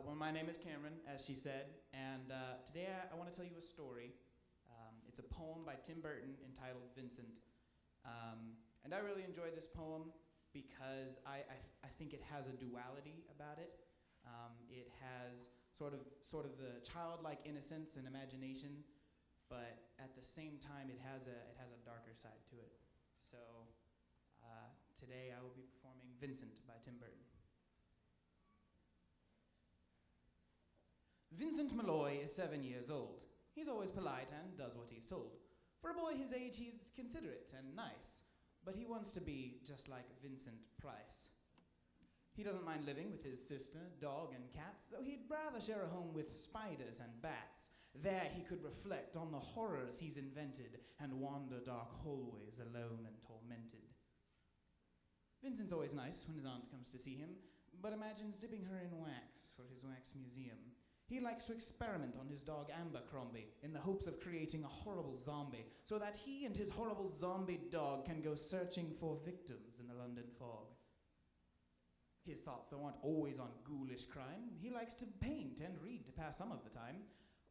Well, my name is Cameron, as she said, and today I want to tell you a story. It's a poem by Tim Burton entitled Vincent. And I really enjoy this poem because I think it has a duality about it. It has sort of the childlike innocence and imagination, but at the same time it has a darker side to it. So today I will be performing Vincent by Tim Burton. Vincent Malloy is 7 years old. He's always polite and does what he's told. For a boy his age, he's considerate and nice, but he wants to be just like Vincent Price. He doesn't mind living with his sister, dog, and cats, though he'd rather share a home with spiders and bats. There he could reflect on the horrors he's invented and wander dark hallways alone and tormented. Vincent's always nice when his aunt comes to see him, but imagines dipping her in wax for his wax museum. He likes to experiment on his dog Abercrombie in the hopes of creating a horrible zombie so that he and his horrible zombie dog can go searching for victims in the London fog. His thoughts, though, aren't always on ghoulish crime. He likes to paint and read to pass some of the time.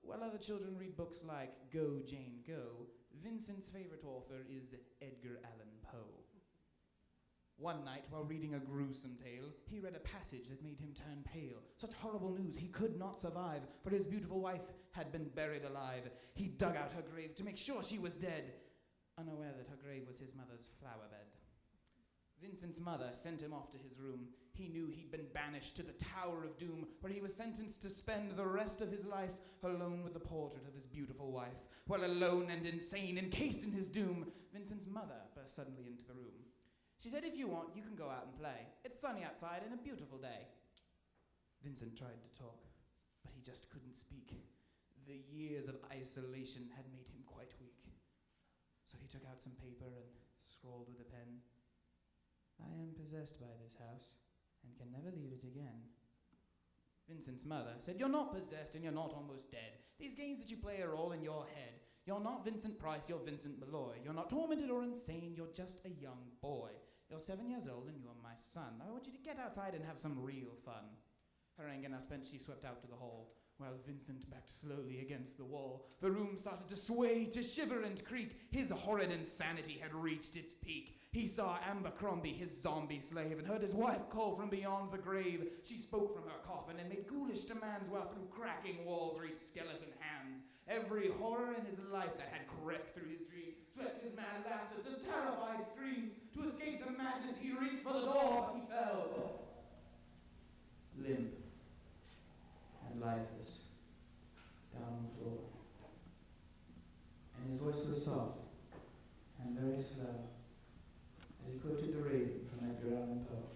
While other children read books like Go, Jane, Go, Vincent's favorite author is Edgar Allan Poe. One night, while reading a gruesome tale, he read a passage that made him turn pale. Such horrible news he could not survive, for his beautiful wife had been buried alive. He dug out her grave to make sure she was dead, unaware that her grave was his mother's flower bed. Vincent's mother sent him off to his room. He knew he'd been banished to the Tower of Doom, where he was sentenced to spend the rest of his life alone with the portrait of his beautiful wife. While alone and insane, encased in his doom, Vincent's mother burst suddenly into the room. She said, "If you want, you can go out and play. It's sunny outside and a beautiful day." Vincent tried to talk, but he just couldn't speak. The years of isolation had made him quite weak. So he took out some paper and scrawled with a pen, "I am possessed by this house and can never leave it again." Vincent's mother said, "You're not possessed and you're not almost dead. These games that you play are all in your head. You're not Vincent Price, you're Vincent Malloy. You're not tormented or insane, you're just a young boy. You're 7 years old and you're my son. I want you to get outside and have some real fun." Her anger now spent, she swept out to the hall, while Vincent backed slowly against the wall. The room started to sway, to shiver and creak. His horrid insanity had reached its peak. He saw Abercrombie, his zombie slave, and heard his wife call from beyond the grave. She spoke from her coffin and made ghoulish demands while through cracking walls reached skeleton hands. Every horror in his life that had crept through his dreams swept his mad laughter to terrified screams. To escape the madness he reached for the door, but he fell, limp and lifeless, down on the floor. And his voice was soft and very slow as he quoted the Raven from Edgar Allan Poe.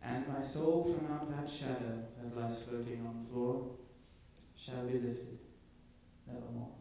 "And my soul from out that shadow that lies floating on the floor shall be lifted nevermore."